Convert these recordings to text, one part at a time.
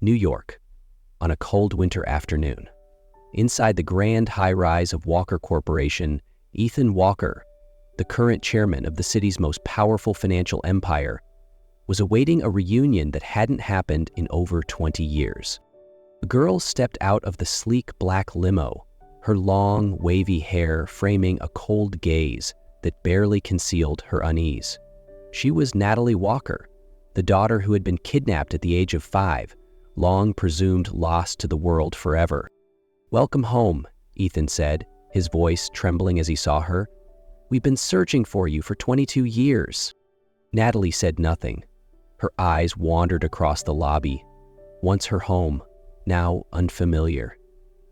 New York, on a cold winter afternoon. Inside the grand high-rise of Walker Corporation, Ethan Walker, the current chairman of the city's most powerful financial empire, was awaiting a reunion that hadn't happened in over 20 years. A girl stepped out of the sleek black limo, her long, wavy hair framing a cold gaze that barely concealed her unease. She was Natalie Walker, the daughter who had been kidnapped at the age of 5, long presumed lost to the world forever. "Welcome home," Ethan said, his voice trembling as he saw her. "We've been searching for you for 22 years. Natalie said nothing. Her eyes wandered across the lobby. Once her home, now unfamiliar.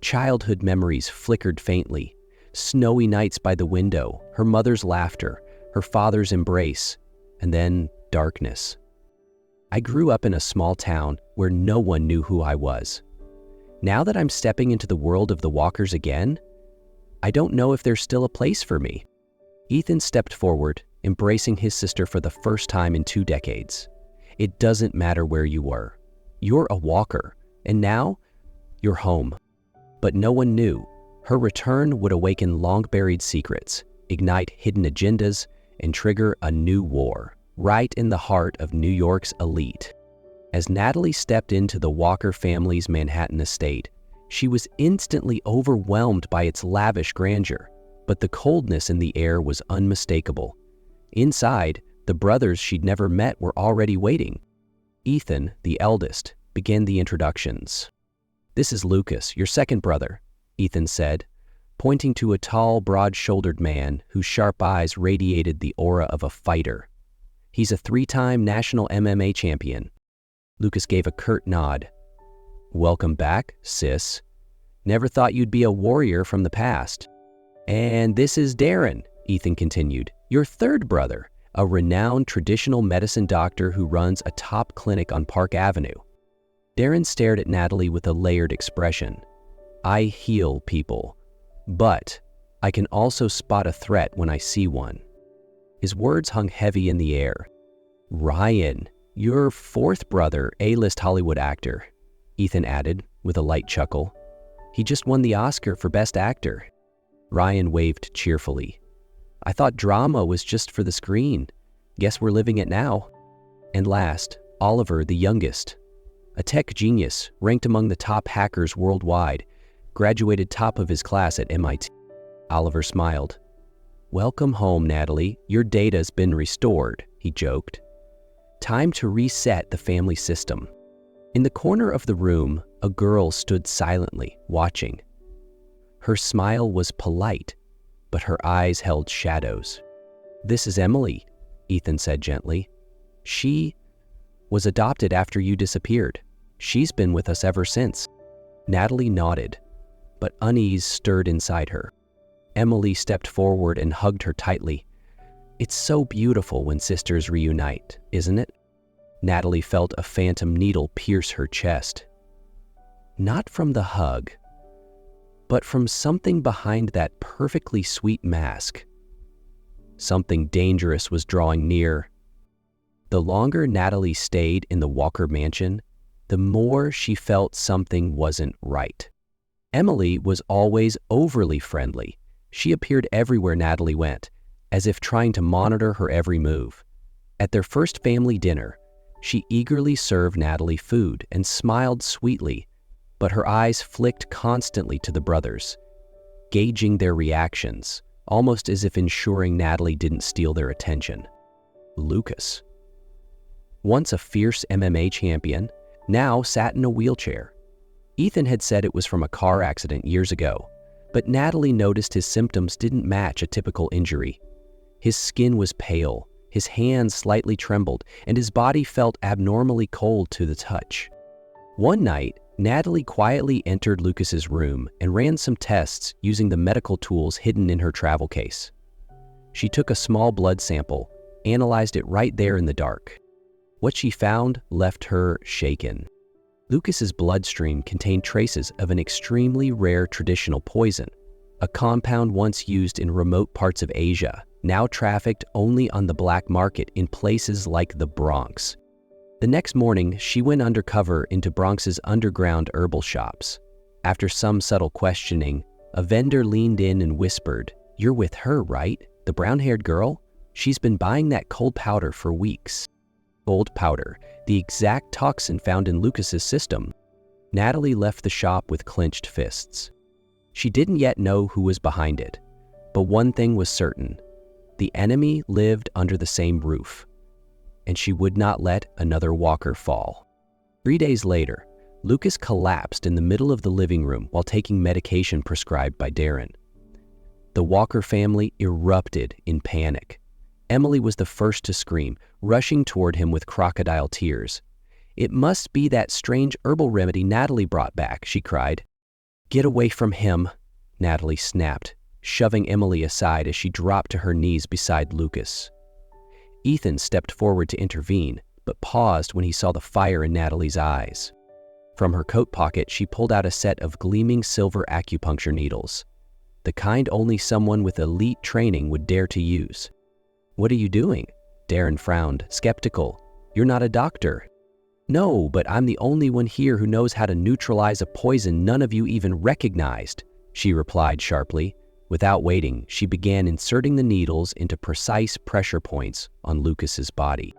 Childhood memories flickered faintly. Snowy nights by the window, her mother's laughter, her father's embrace, and then darkness. I grew up in a small town where no one knew who I was. Now that I'm stepping into the world of the Walkers again, I don't know if there's still a place for me." Ethan stepped forward, embracing his sister for the first time in 2 decades. "It doesn't matter where you were. You're a Walker, and now you're home." But no one knew. Her return would awaken long-buried secrets, ignite hidden agendas, and trigger a new war, right in the heart of New York's elite. As Natalie stepped into the Walker family's Manhattan estate, she was instantly overwhelmed by its lavish grandeur, but the coldness in the air was unmistakable. Inside, the brothers she'd never met were already waiting. Ethan, the eldest, began the introductions. "This is Lucas, your second brother," Ethan said, pointing to a tall, broad-shouldered man whose sharp eyes radiated the aura of a fighter. "He's a 3-time national MMA champion." Lucas gave a curt nod. "Welcome back, sis. Never thought you'd be a warrior from the past." "And this is Darren," Ethan continued, "your third brother, a renowned traditional medicine doctor who runs a top clinic on Park Avenue." Darren stared at Natalie with a layered expression. "I heal people, but I can also spot a threat when I see one." His words hung heavy in the air. "Ryan, your fourth brother, A-list Hollywood actor," Ethan added with a light chuckle. "He just won the Oscar for Best Actor." Ryan waved cheerfully. "I thought drama was just for the screen. Guess we're living it now." And last, Oliver, the youngest. A tech genius, ranked among the top hackers worldwide, graduated top of his class at MIT. Oliver smiled. "Welcome home, Natalie. Your data's been restored," he joked. "Time to reset the family system." In the corner of the room, a girl stood silently, watching. Her smile was polite, but her eyes held shadows. "This is Emily," Ethan said gently. "She was adopted after you disappeared. She's been with us ever since." Natalie nodded, but unease stirred inside her. Emily stepped forward and hugged her tightly. "It's so beautiful when sisters reunite, isn't it?" Natalie felt a phantom needle pierce her chest. Not from the hug, but from something behind that perfectly sweet mask. Something dangerous was drawing near. The longer Natalie stayed in the Walker mansion, the more she felt something wasn't right. Emily was always overly friendly. She appeared everywhere Natalie went, as if trying to monitor her every move. At their first family dinner, she eagerly served Natalie food and smiled sweetly, but her eyes flicked constantly to the brothers, gauging their reactions, almost as if ensuring Natalie didn't steal their attention. Lucas, once a fierce MMA champion, now sat in a wheelchair. Ethan had said it was from a car accident years ago, but Natalie noticed his symptoms didn't match a typical injury. His skin was pale, his hands slightly trembled, and his body felt abnormally cold to the touch. One night, Natalie quietly entered Lucas's room and ran some tests using the medical tools hidden in her travel case. She took a small blood sample, analyzed it right there in the dark. What she found left her shaken. Lucas's bloodstream contained traces of an extremely rare traditional poison, a compound once used in remote parts of Asia, now trafficked only on the black market in places like the Bronx. The next morning, she went undercover into Bronx's underground herbal shops. After some subtle questioning, a vendor leaned in and whispered, "You're with her, right? The brown-haired girl? She's been buying that cold powder for weeks." Cold powder, the exact toxin found in Lucas's system. Natalie left the shop with clenched fists. She didn't yet know who was behind it, but one thing was certain. The enemy lived under the same roof, and she would not let another Walker fall. 3 days later, Lucas collapsed in the middle of the living room while taking medication prescribed by Darren. The Walker family erupted in panic. Emily was the first to scream, rushing toward him with crocodile tears. "It must be that strange herbal remedy Natalie brought back," she cried. "Get away from him," Natalie snapped, shoving Emily aside as she dropped to her knees beside Lucas. Ethan stepped forward to intervene, but paused when he saw the fire in Natalie's eyes. From her coat pocket, she pulled out a set of gleaming silver acupuncture needles, the kind only someone with elite training would dare to use. "What are you doing?" Darren frowned, skeptical. "You're not a doctor." "No, but I'm the only one here who knows how to neutralize a poison none of you even recognized," she replied sharply. Without waiting, she began inserting the needles into precise pressure points on Lucas's body.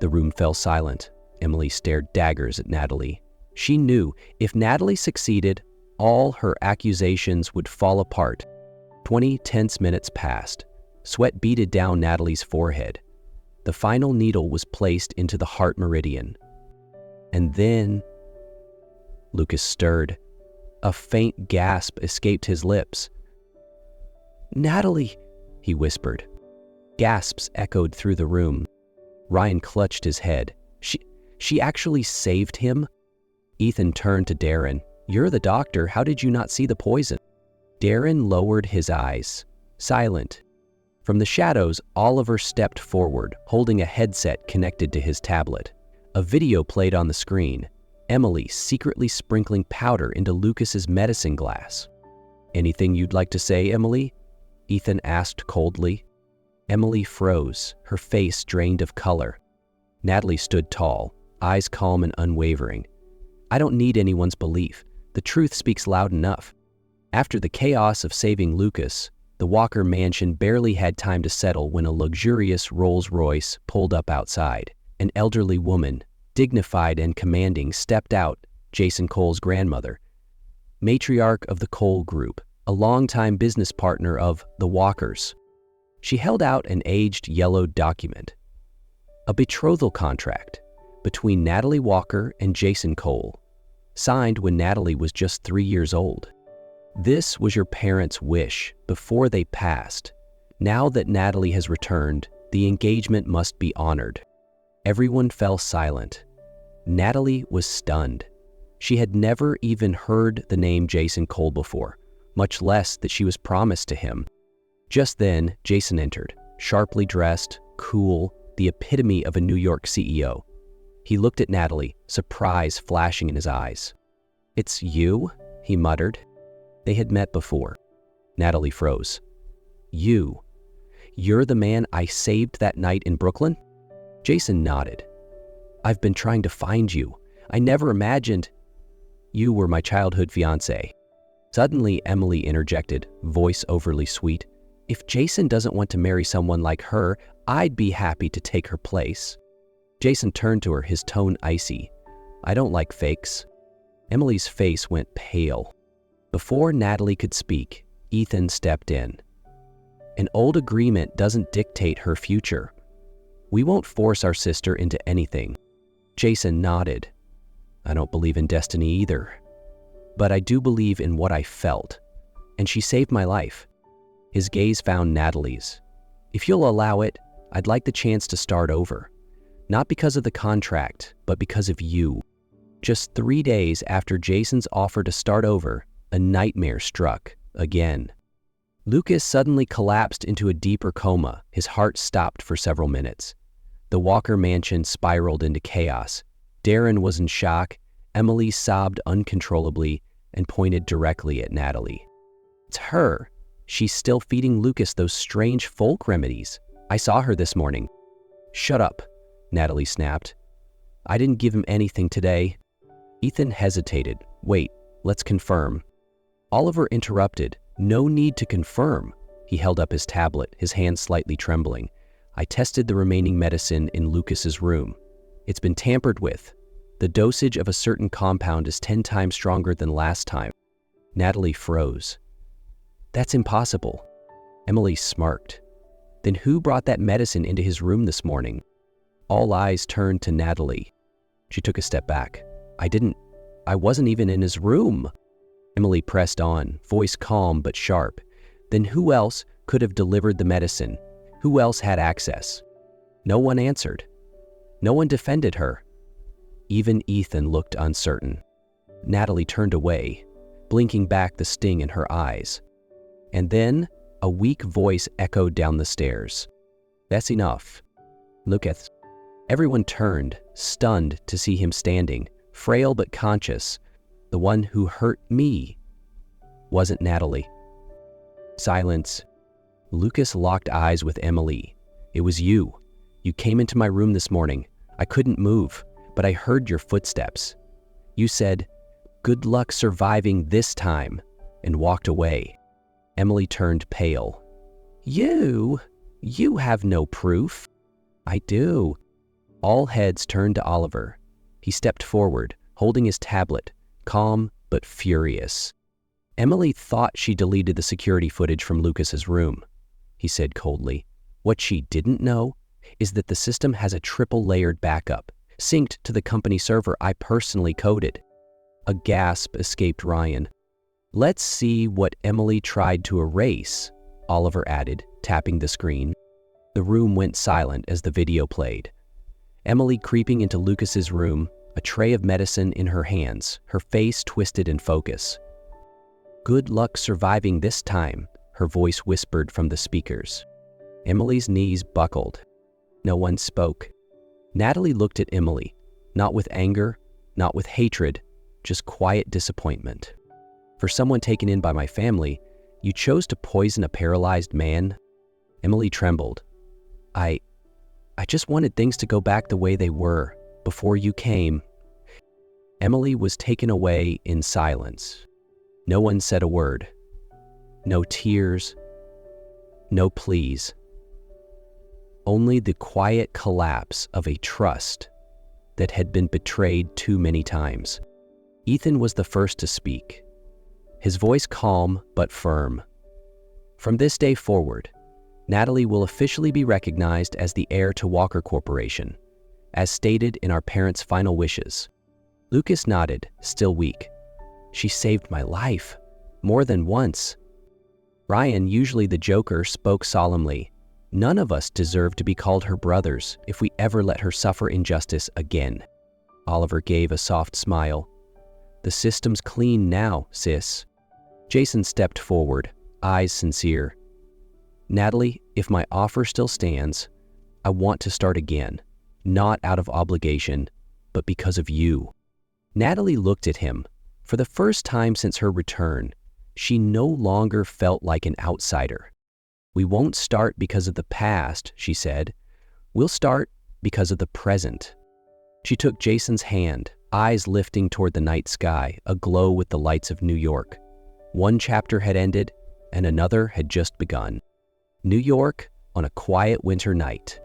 The room fell silent. Emily stared daggers at Natalie. She knew if Natalie succeeded, all her accusations would fall apart. 20 tense minutes passed. Sweat beaded down Natalie's forehead. The final needle was placed into the heart meridian. And then Lucas stirred. A faint gasp escaped his lips. "Natalie," he whispered. Gasps echoed through the room. Ryan clutched his head. She actually saved him? Ethan turned to Darren. "You're the doctor. How did you not see the poison?" Darren lowered his eyes, silent. From the shadows, Oliver stepped forward, holding a headset connected to his tablet. A video played on the screen. Emily secretly sprinkling powder into Lucas's medicine glass. "Anything you'd like to say, Emily?" Ethan asked coldly. Emily froze, her face drained of color. Natalie stood tall, eyes calm and unwavering. "I don't need anyone's belief. The truth speaks loud enough." After the chaos of saving Lucas, the Walker mansion barely had time to settle when a luxurious Rolls-Royce pulled up outside. An elderly woman, dignified and commanding, stepped out, Jason Cole's grandmother, matriarch of the Cole Group, a longtime business partner of the Walkers. She held out an aged yellowed document, a betrothal contract between Natalie Walker and Jason Cole, signed when Natalie was just 3 years old. "This was your parents' wish before they passed. Now that Natalie has returned, the engagement must be honored." Everyone fell silent. Natalie was stunned. She had never even heard the name Jason Cole before, much less that she was promised to him. Just then, Jason entered, sharply dressed, cool, the epitome of a New York CEO. He looked at Natalie, surprise flashing in his eyes. "It's you?" he muttered. They had met before. Natalie froze. You're the man I saved that night in Brooklyn?" Jason nodded. "I've been trying to find you. I never imagined you were my childhood fiancé." Suddenly, Emily interjected, voice overly sweet. "If Jason doesn't want to marry someone like her, I'd be happy to take her place." Jason turned to her, his tone icy. "I don't like fakes." Emily's face went pale. Before Natalie could speak, Ethan stepped in. "An old agreement doesn't dictate her future. We won't force our sister into anything." Jason nodded. "I don't believe in destiny either. But I do believe in what I felt. And she saved my life." His gaze found Natalie's. "If you'll allow it, I'd like the chance to start over. Not because of the contract, but because of you." Just 3 days after Jason's offer to start over, a nightmare struck again. Lucas suddenly collapsed into a deeper coma. His heart stopped for several minutes. The Walker mansion spiraled into chaos. Darren was in shock. Emily sobbed uncontrollably and pointed directly at Natalie. "It's her. She's still feeding Lucas those strange folk remedies. I saw her this morning." "Shut up," Natalie snapped. I didn't give him anything today. Ethan hesitated. Wait, let's confirm. Oliver interrupted. No need to confirm. He held up his tablet, his hand slightly trembling. I tested the remaining medicine in Lucas's room. It's been tampered with. The dosage of a certain compound is 10 times stronger than last time. Natalie froze. That's impossible. Emily smirked. Then who brought that medicine into his room this morning? All eyes turned to Natalie. She took a step back. I wasn't even in his room. Emily pressed on, voice calm but sharp. Then who else could have delivered the medicine? Who else had access? No one answered. No one defended her. Even Ethan looked uncertain. Natalie turned away, blinking back the sting in her eyes. And then a weak voice echoed down the stairs. That's enough. Lucas. Everyone turned, stunned to see him standing, frail but conscious. The one who hurt me wasn't Natalie. Silence. Lucas locked eyes with Emily. It was you. You came into my room this morning. I couldn't move, but I heard your footsteps. You said, "Good luck surviving this time," and walked away. Emily turned pale. You have no proof. I do. All heads turned to Oliver. He stepped forward, holding his tablet, calm but furious. Emily thought she deleted the security footage from Lucas's room, he said coldly. What she didn't know is that the system has a triple-layered backup, synced to the company server I personally coded. A gasp escaped Ryan. Let's see what Emily tried to erase, Oliver added, tapping the screen. The room went silent as the video played. Emily creeping into Lucas's room, a tray of medicine in her hands, her face twisted in focus. Good luck surviving this time, her voice whispered from the speakers. Emily's knees buckled. No one spoke. Natalie looked at Emily, not with anger, not with hatred, just quiet disappointment. For someone taken in by my family, you chose to poison a paralyzed man? Emily trembled. I just wanted things to go back the way they were, before you came. Emily was taken away in silence. No one said a word. No tears. No pleas. Only the quiet collapse of a trust that had been betrayed too many times. Ethan was the first to speak, his voice calm but firm. From this day forward, Natalie will officially be recognized as the heir to Walker Corporation, as stated in our parents' final wishes. Lucas nodded, still weak. She saved my life, more than once. Ryan, usually the joker, spoke solemnly. None of us deserve to be called her brothers if we ever let her suffer injustice again. Oliver gave a soft smile. The system's clean now, sis. Jason stepped forward, eyes sincere. Natalie, if my offer still stands, I want to start again, not out of obligation, but because of you. Natalie looked at him. For the first time since her return, she no longer felt like an outsider. We won't start because of the past, she said. We'll start because of the present. She took Jason's hand, eyes lifting toward the night sky, aglow with the lights of New York. One chapter had ended, and another had just begun. New York on a quiet winter night.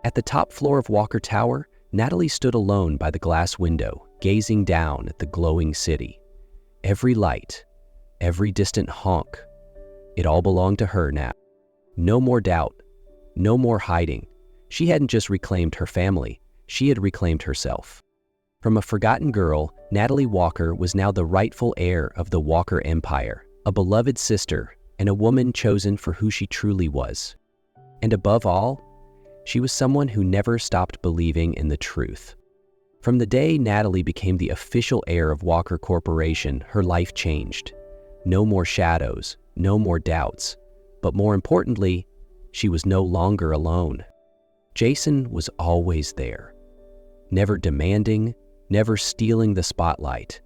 At the top floor of Walker Tower, Natalie stood alone by the glass window, gazing down at the glowing city. Every light, every distant honk, it all belonged to her now. No more doubt, no more hiding. She hadn't just reclaimed her family, she had reclaimed herself. From a forgotten girl, Natalie Walker was now the rightful heir of the Walker Empire, a beloved sister, and a woman chosen for who she truly was. And above all, she was someone who never stopped believing in the truth. From the day Natalie became the official heir of Walker Corporation, her life changed. No more shadows, no more doubts. But more importantly, she was no longer alone. Jason was always there. Never demanding, never stealing the spotlight.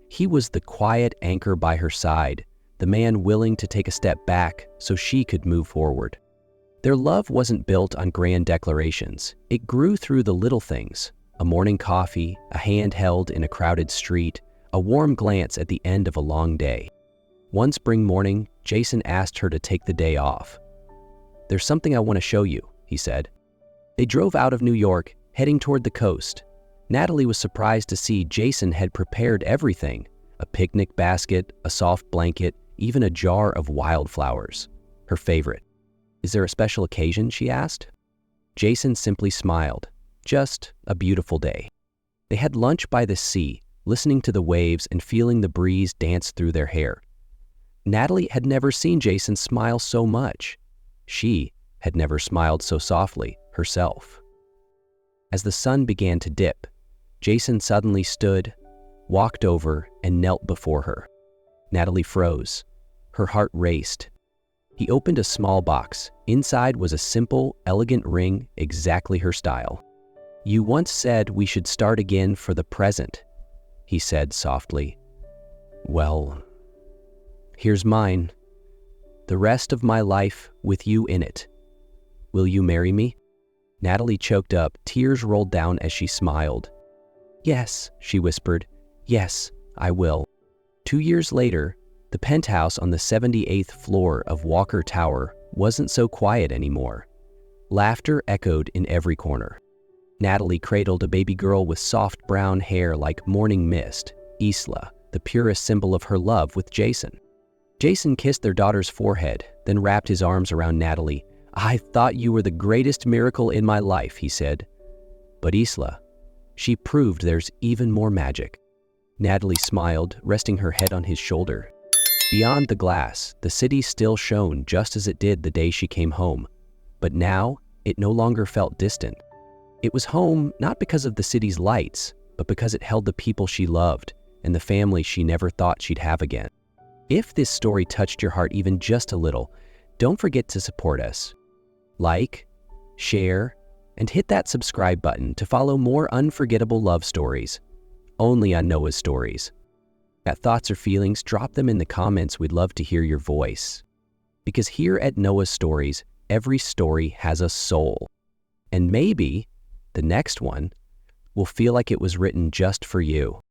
He was the quiet anchor by her side, the man willing to take a step back so she could move forward. Their love wasn't built on grand declarations. It grew through the little things, A morning coffee, a hand held in a crowded street, a warm glance at the end of a long day. One spring morning, Jason asked her to take the day off. "There's something I want to show you," he said. They drove out of New York, heading toward the coast. Natalie was surprised to see Jason had prepared everything: a picnic basket, a soft blanket, even a jar of wildflowers, her favorite. "Is there a special occasion?" she asked. Jason simply smiled. Just a beautiful day. They had lunch by the sea, listening to the waves and feeling the breeze dance through their hair. Natalie had never seen Jason smile so much. She had never smiled so softly herself. As the sun began to dip, Jason suddenly stood, walked over, and knelt before her. Natalie froze. Her heart raced. He opened a small box. Inside was a simple, elegant ring, exactly her style. "You once said we should start again for the present," he said softly. "Well, here's mine. The rest of my life with you in it. Will you marry me?" Natalie choked up. Tears rolled down as she smiled. "Yes," she whispered. "Yes, I will." 2 years later, the penthouse on the 78th floor of Walker Tower wasn't so quiet anymore. Laughter echoed in every corner. Natalie cradled a baby girl with soft brown hair like morning mist, Isla, the purest symbol of her love with Jason. Jason kissed their daughter's forehead, then wrapped his arms around Natalie. "I thought you were the greatest miracle in my life," he said. "But Isla, she proved there's even more magic." Natalie smiled, resting her head on his shoulder. Beyond the glass, the city still shone just as it did the day she came home. But now, it no longer felt distant. It was home not because of the city's lights, but because it held the people she loved and the family she never thought she'd have again. If this story touched your heart even just a little, don't forget to support us. Like, share, and hit that subscribe button to follow more unforgettable love stories, only on Noah's Stories. Got thoughts or feelings? Drop them in the comments. We'd love to hear your voice. Because here at Noah's Stories, every story has a soul. And maybe the next one will feel like it was written just for you.